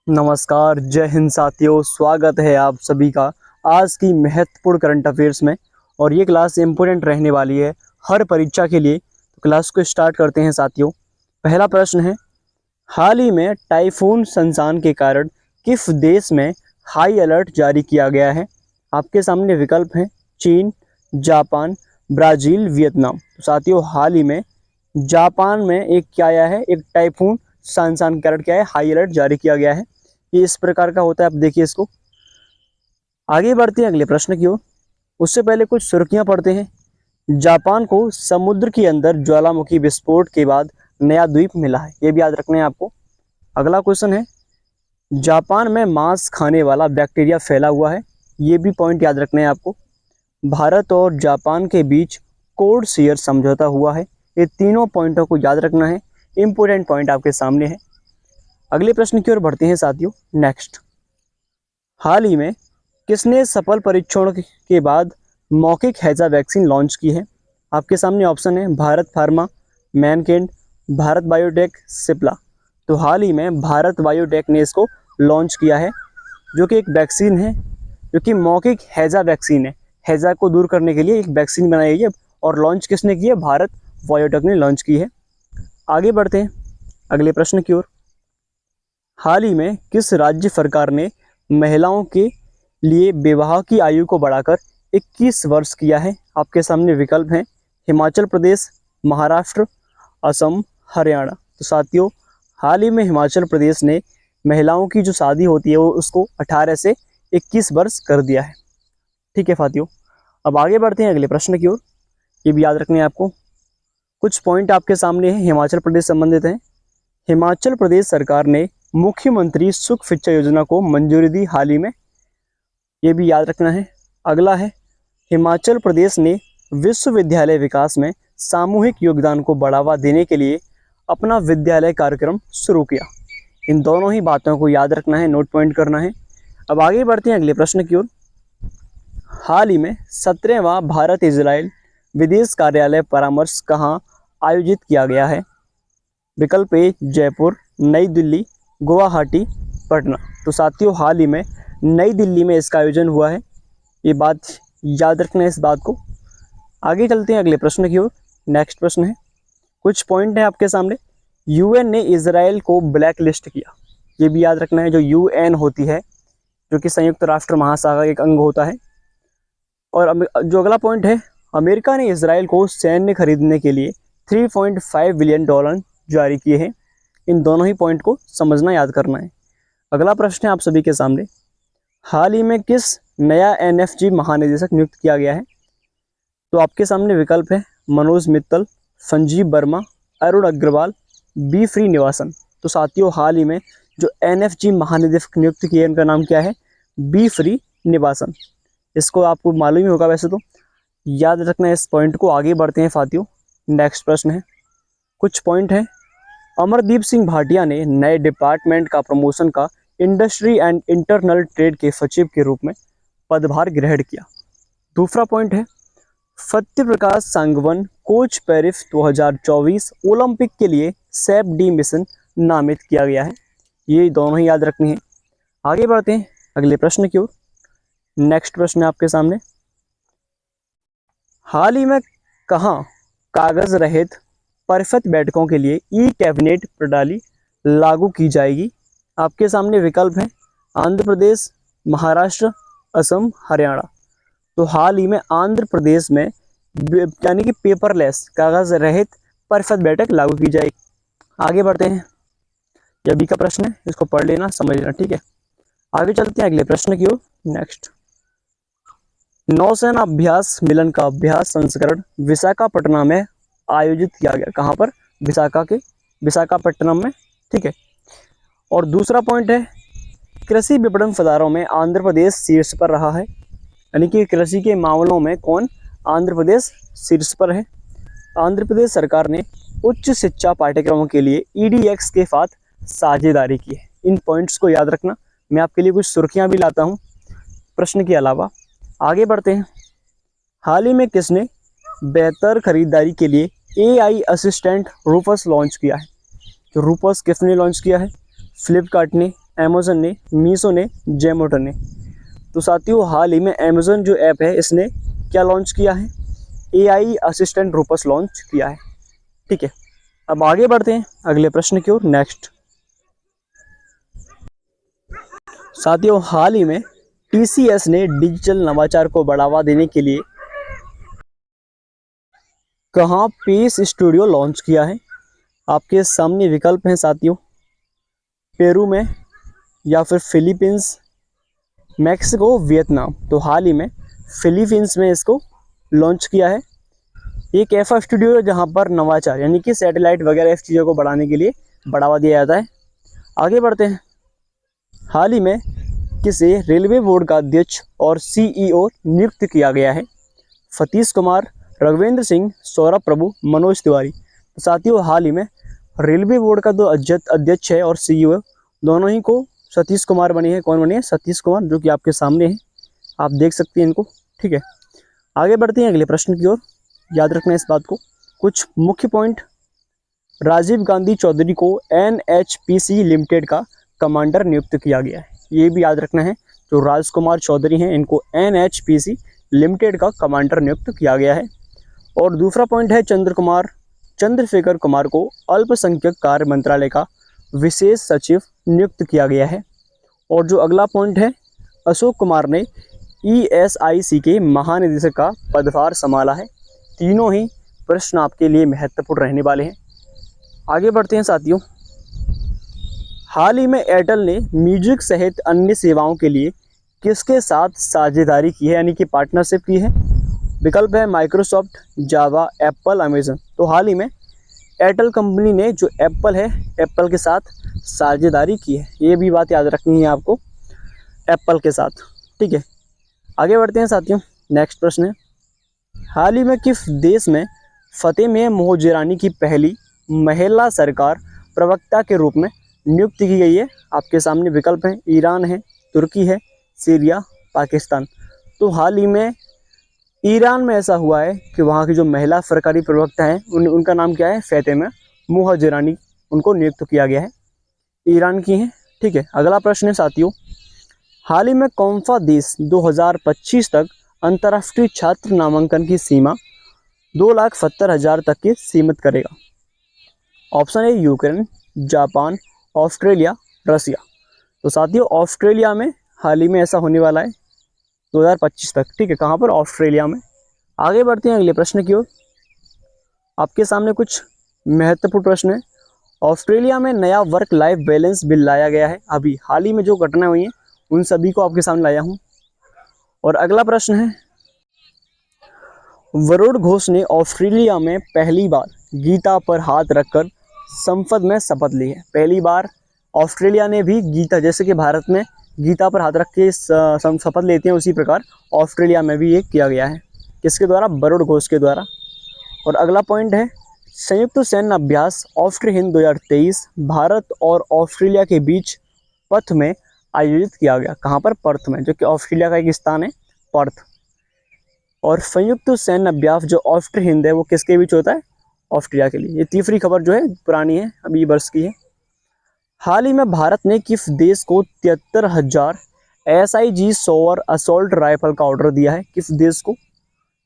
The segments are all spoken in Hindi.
नमस्कार, जय हिंद साथियों। स्वागत है आप सभी का आज की महत्वपूर्ण करंट अफेयर्स में। और ये क्लास इम्पोर्टेंट रहने वाली है हर परीक्षा के लिए। तो क्लास को स्टार्ट करते हैं साथियों। पहला प्रश्न है, हाल ही में टाइफून संसान के कारण किस देश में हाई अलर्ट जारी किया गया है? आपके सामने विकल्प हैं चीन, जापान, ब्राज़ील, वियतनाम। तो साथियों, हाल ही में जापान में एक क्या आया है, एक टाइफून सांसान के कारण क्या है, हाई अलर्ट जारी किया गया है। ये इस प्रकार का होता है, आप देखिए इसको। आगे बढ़ते हैं अगले प्रश्न की ओर। उससे पहले कुछ सुर्खियां पढ़ते हैं। जापान को समुद्र के अंदर ज्वालामुखी विस्फोट के बाद नया द्वीप मिला है, ये भी याद रखना है आपको। अगला क्वेश्चन है, जापान में मांस खाने वाला बैक्टीरिया फैला हुआ है, ये भी पॉइंट याद रखना है आपको। भारत और जापान के बीच कोड शेयर समझौता हुआ है, ये तीनों पॉइंटों को याद रखना है। इंपोर्टेंट पॉइंट आपके सामने है। अगले प्रश्न की ओर बढ़ते हैं साथियों। नेक्स्ट, हाल ही में किसने सफल परीक्षण के बाद मौखिक हैजा वैक्सीन लॉन्च की है? आपके सामने ऑप्शन है भारत फार्मा, मैनकिंड, भारत बायोटेक, सिप्ला। तो हाल ही में भारत बायोटेक ने इसको लॉन्च किया है, जो कि एक वैक्सीन है, जो कि मौखिक हैजा वैक्सीन है। हैजा को दूर करने के लिए एक वैक्सीन बनाई गई है और लॉन्च किसने की है? भारत बायोटेक ने लॉन्च की है। आगे बढ़ते हैं अगले प्रश्न की ओर। हाल ही में किस राज्य सरकार ने महिलाओं के लिए विवाह की आयु को बढ़ाकर 21 वर्ष किया है? आपके सामने विकल्प हैं हिमाचल प्रदेश, महाराष्ट्र, असम, हरियाणा। तो साथियों, हाल ही में हिमाचल प्रदेश ने महिलाओं की जो शादी होती है वो उसको 18 से 21 वर्ष कर दिया है। ठीक है साथियों, अब आगे बढ़ते हैं अगले प्रश्न की ओर। ये भी याद रखने हैं आपको। कुछ पॉइंट आपके सामने हैं, हिमाचल प्रदेश संबंधित हैं। हिमाचल प्रदेश सरकार ने मुख्यमंत्री सुख शिक्षा योजना को मंजूरी दी हाल ही में, ये भी याद रखना है। अगला है, हिमाचल प्रदेश ने विश्वविद्यालय विकास में सामूहिक योगदान को बढ़ावा देने के लिए अपना विद्यालय कार्यक्रम शुरू किया। इन दोनों ही बातों को याद रखना है, नोट पॉइंट करना है। अब आगे बढ़ते हैं अगले प्रश्न की ओर। हाल ही में 17वां भारत इजराइल विदेश कार्यालय परामर्श कहाँ आयोजित किया गया है? विकल्प ए जयपुर, नई दिल्ली, गुवाहाटी, पटना। तो साथियों, हाल ही में नई दिल्ली में इसका आयोजन हुआ है, ये बात याद रखना है इस बात को। आगे चलते हैं अगले प्रश्न की ओर। नेक्स्ट प्रश्न है, कुछ पॉइंट है आपके सामने। यूएन ने इजराइल को ब्लैक लिस्ट किया, ये भी याद रखना है। जो यूएन होती है, जो कि संयुक्त राष्ट्र महासभा का एक अंग होता है। और जो अगला पॉइंट है, अमेरिका ने इजराइल को सैन्य खरीदने के लिए 3.5 बिलियन डॉलर जारी किए हैं। इन दोनों ही पॉइंट को समझना, याद करना है। अगला प्रश्न है आप सभी के सामने, हाल ही में किस नया एनएफजी महानिदेशक नियुक्त किया गया है? तो आपके सामने विकल्प है मनोज मित्तल, संजीव वर्मा, अरुण अग्रवाल, बी श्रीनिवासन। तो साथियों, हाल ही में जो एनएफजी महानिदेशक नियुक्त किए, इनका नाम क्या है? बी श्रीनिवासन। इसको आपको मालूम ही होगा वैसे तो, याद रखना है इस पॉइंट को। आगे बढ़ते हैं साथियों। नेक्स्ट प्रश्न है, कुछ पॉइंट है। अमरदीप सिंह भाटिया ने नए डिपार्टमेंट का प्रमोशन का इंडस्ट्री एंड इंटरनल ट्रेड के सचिव के रूप में पदभार ग्रहण किया। दूसरा पॉइंट है, Satya Prakash सांगवन coach Paris 2024 Olympic के लिए सेफ डी मिशन नामित किया गया है। ये दोनों ही याद रखनी है। आगे बढ़ते हैं अगले प्रश्न की ओर। नेक्स्ट प्रश्न है आपके सामने, हाल ही में कहाँ कागज रहित परिषद बैठकों के लिए ई कैबिनेट प्रणाली लागू की जाएगी? आपके सामने विकल्प हैं आंध्र प्रदेश, महाराष्ट्र, असम, हरियाणा। तो हाल ही में आंध्र प्रदेश में यानी कि पेपरलेस कागज रहित परिषद बैठक लागू की जाएगी। आगे बढ़ते हैं, यह भी का प्रश्न है, इसको पढ़ लेना, समझ लेना, ठीक है। आगे चलते हैं अगले प्रश्न की ओर। नेक्स्ट, नौसेना अभ्यास मिलन का अभ्यास संस्करण विशाखापट्टनम में आयोजित किया गया। कहाँ पर? विशाखापट्टनम में, ठीक है। और दूसरा पॉइंट है, कृषि विपणन सुधारों में आंध्र प्रदेश शीर्ष पर रहा है, यानी कि कृषि के मामलों में कौन? आंध्र प्रदेश शीर्ष पर है। आंध्र प्रदेश सरकार ने उच्च शिक्षा पाठ्यक्रमों के लिए ईडीएक्स के साथ साझेदारी की है। इन पॉइंट्स को याद रखना। मैं आपके लिए कुछ सुर्खियां भी लाता हूं प्रश्न के अलावा। आगे बढ़ते हैं, हाल ही में किसने बेहतर खरीदारी के लिए एआई असिस्टेंट रूपस लॉन्च किया है? तो रूपस किसने लॉन्च किया है? फ्लिपकार्ट ने, अमेज़न ने, मीशो ने, ज़ोमैटो ने। तो साथियों हाल ही में अमेज़न जो ऐप है इसने क्या लॉन्च किया है? एआई असिस्टेंट रूपस लॉन्च किया है। ठीक है, अब आगे बढ़ते हैं अगले प्रश्न की ओर। नेक्स्ट साथियों हाल ही में टीसीएस ने डिजिटल नवाचार को बढ़ावा देने के लिए कहाँ पीस स्टूडियो लॉन्च किया है? आपके सामने विकल्प हैं साथियों, पेरू में या फिर फिलीपींस, मैक्सिको, वियतनाम। तो हाल ही में फिलीपींस में इसको लॉन्च किया है। एक ऐसा स्टूडियो है जहाँ पर नवाचार यानी कि सैटेलाइट वगैरह इस चीज़ों को बढ़ाने के लिए बढ़ावा दिया जाता है। आगे बढ़ते हैं। हाल ही में किसे रेलवे बोर्ड का अध्यक्ष और सीईओ नियुक्त किया गया है? सतीश कुमार, रघुवेंद्र सिंह, सौरभ प्रभु, मनोज तिवारी। तो साथियों हाल ही में रेलवे बोर्ड का जो अध्यक्ष है और सीईओ दोनों ही को सतीश कुमार बने हैं। कौन बने हैं? सतीश कुमार, जो कि आपके सामने है, आप देख सकते हैं इनको। ठीक है, आगे बढ़ते हैं अगले प्रश्न की ओर। याद रखना इस बात को, कुछ मुख्य पॉइंट। राजीव गांधी चौधरी को एनएचपीसी लिमिटेड का कमांडर नियुक्त किया गया है। ये भी याद रखना है, जो राजकुमार चौधरी हैं इनको एनएचपीसी लिमिटेड का कमांडर नियुक्त किया गया है। और दूसरा पॉइंट है चंद्रशेखर कुमार को अल्पसंख्यक कार्य मंत्रालय का विशेष सचिव नियुक्त किया गया है। और जो अगला पॉइंट है, अशोक कुमार ने ईएसआईसी के महानिदेशक का पदभार संभाला है। तीनों ही प्रश्न आपके लिए महत्वपूर्ण रहने वाले हैं। आगे बढ़ते हैं साथियों। हाल ही में एयरटेल ने म्यूजिक सहित अन्य सेवाओं के लिए किसके साथ साझेदारी की है यानी कि पार्टनरशिप की है? विकल्प है माइक्रोसॉफ्ट, जावा, एप्पल, अमेजन। तो हाल ही में एयरटेल कंपनी ने जो एप्पल है, एप्पल के साथ साझेदारी की है। ये भी बात याद रखनी है आपको, एप्पल के साथ। ठीक है, आगे बढ़ते हैं साथियों। नेक्स्ट प्रश्न है, हाल ही में किस देश में फतेह मोहजिरानी की पहली महिला सरकार प्रवक्ता के रूप में नियुक्त की गई है? आपके सामने विकल्प हैं, ईरान है, तुर्की है, सीरिया, पाकिस्तान। तो हाल ही में ईरान में ऐसा हुआ है कि वहाँ की जो महिला सरकारी प्रवक्ता हैं उनका नाम क्या है? फतेह मोहजिरानी, उनको नियुक्त किया गया है, ईरान की हैं। ठीक है, अगला प्रश्न है साथियों, हाल ही में कौन सा देश 2025 तक अंतर्राष्ट्रीय छात्र नामांकन की सीमा 2,70,000 तक की सीमित करेगा? ऑप्शन है यूक्रेन, जापान, ऑस्ट्रेलिया, रसिया। तो साथियों ऑस्ट्रेलिया में हाल ही में ऐसा होने वाला है 2025 तक। ठीक है, कहाँ पर? ऑस्ट्रेलिया में। आगे बढ़ते हैं अगले प्रश्न की ओर। आपके सामने कुछ महत्वपूर्ण प्रश्न है। ऑस्ट्रेलिया में नया वर्क लाइफ बैलेंस बिल लाया गया है। अभी हाल ही में जो घटनाएं हुई हैं उन सभी को आपके सामने लाया हूँ। और अगला प्रश्न है, वरुण घोष ने ऑस्ट्रेलिया में पहली बार गीता पर हाथ रखकर संसद में शपथ ली है। पहली बार ऑस्ट्रेलिया ने भी गीता, जैसे कि भारत में गीता पर हाथ रख के शपथ लेते हैं, उसी प्रकार ऑस्ट्रेलिया में भी ये किया गया है। किसके द्वारा? वरुण घोष के द्वारा। और अगला पॉइंट है, संयुक्त सैन्य अभ्यास ऑस्ट्रेलिया हिंद 2023 भारत और ऑस्ट्रेलिया के बीच पर्थ में आयोजित किया गया। कहाँ पर? पर्थ में, जो कि ऑस्ट्रेलिया का एक स्थान है, पर्थ। और संयुक्त सैन्य अभ्यास जो ऑस्ट्रेलिया हिंद है वो किसके बीच होता है? ऑस्ट्रेलिया के लिए। ये तीसरी खबर जो है पुरानी है, अभी वर्ष की है। हाल ही में भारत ने किस देश को 73,000 SIG सोवर असॉल्ट राइफल का ऑर्डर दिया है? किस देश को?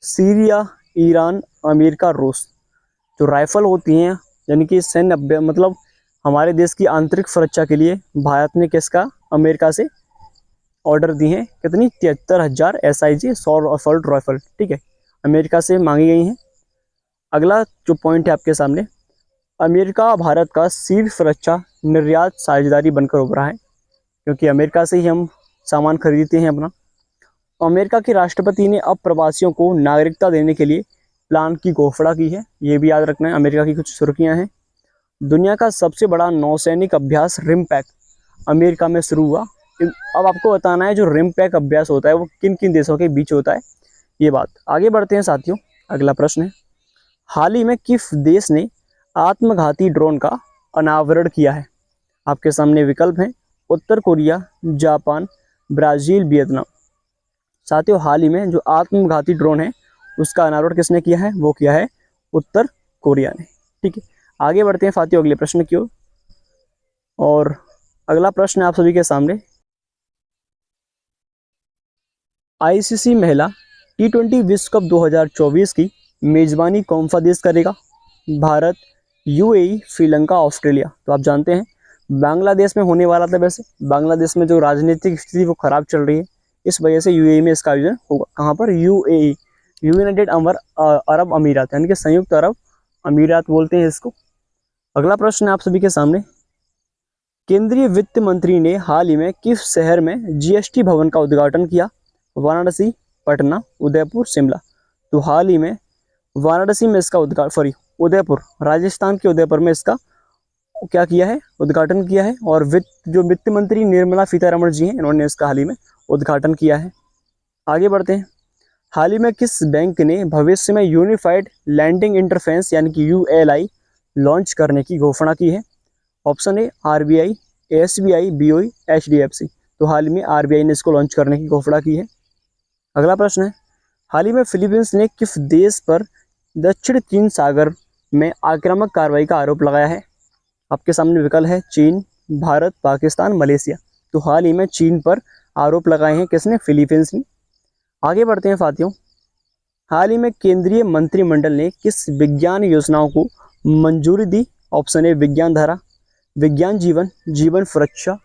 सीरिया, ईरान, अमेरिका, रूस। जो राइफल होती हैं यानी कि सैन्य मतलब हमारे देश की आंतरिक सुरक्षा के लिए भारत ने किसका? अमेरिका से ऑर्डर दिए हैं। कितनी? 73,000 SIG सोवर असॉल्ट राइफल। ठीक है, अमेरिका से मांगी गई हैं। अगला जो पॉइंट है आपके सामने, अमेरिका भारत का शीर्ष सुरक्षा निर्यात साझेदारी बनकर उभरा है, क्योंकि अमेरिका से ही हम सामान खरीदते हैं अपना। अमेरिका के राष्ट्रपति ने अब प्रवासियों को नागरिकता देने के लिए प्लान की घोषणा की है। ये भी याद रखना है, अमेरिका की कुछ सुर्खियां हैं। दुनिया का सबसे बड़ा नौसैनिक अभ्यास रिमपैक अमेरिका में शुरू हुआ। अब आपको बताना है जो रिमपैक अभ्यास होता है वो किन किन देशों के बीच होता है, ये बात। आगे बढ़ते हैं साथियों, अगला प्रश्न है, हाल ही में किस देश ने आत्मघाती ड्रोन का अनावरण किया है? आपके सामने विकल्प हैं, उत्तर कोरिया, जापान, ब्राज़ील, वियतनाम। साथियों हाल ही में जो आत्मघाती ड्रोन है उसका अनावरण किसने किया है? वो किया है उत्तर कोरिया ने। ठीक है, आगे बढ़ते हैं साथियों अगले प्रश्न की ओर। और अगला प्रश्न है आप सभी के सामने, आईसीसी महिला T20 विश्व कप 2024 की मेजबानी कौन सा देश करेगा? Bharat, UAE, Sri Lanka, Australia. तो आप जानते हैं बांग्लादेश में होने वाला था, वैसे बांग्लादेश में जो राजनीतिक स्थिति वो खराब चल रही है, इस वजह से यूएई में इसका आयोजन होगा। कहाँ पर? यूएई, यूनाइटेड अरब अमीरात, यानी कि संयुक्त अरब अमीरात बोलते हैं इसको। अगला प्रश्न है आप सभी के सामने, केंद्रीय वित्त मंत्री ने हाल ही में किस शहर में जीएसटी भवन का उद्घाटन किया? वाराणसी, पटना, उदयपुर, शिमला। तो हाल ही में वाराणसी में इसका उदयपुर, राजस्थान के उदयपुर में इसका क्या किया है? उद्घाटन किया है। और वित्त मंत्री निर्मला सीतारमण जी हैं, इन्होंने इसका हाल ही में उद्घाटन किया है। आगे बढ़ते हैं, हाल ही में किस बैंक ने भविष्य में यूनिफाइड लैंडिंग इंटरफेस यानी कि यूएलआई लॉन्च करने की घोषणा की है? Option A RBI, SBI, BOE, HDFC. तो हाल ही में आरबीआई ने इसको लॉन्च करने की घोषणा की है। अगला प्रश्न है, हाल ही में फिलीपींस ने किस देश पर दक्षिण चीन सागर में आक्रामक कार्रवाई का आरोप लगाया है? आपके सामने विकल्प है चीन, भारत, पाकिस्तान, मलेशिया। तो हाल ही में चीन पर आरोप लगाए हैं किसने? फिलीपींस ने। आगे बढ़ते हैं साथियों, हाल ही में केंद्रीय मंत्रिमंडल ने किस विज्ञान योजनाओं को मंजूरी दी? ऑप्शन ए विज्ञान धारा, विज्ञान जीवन, जीवन सुरक्षा,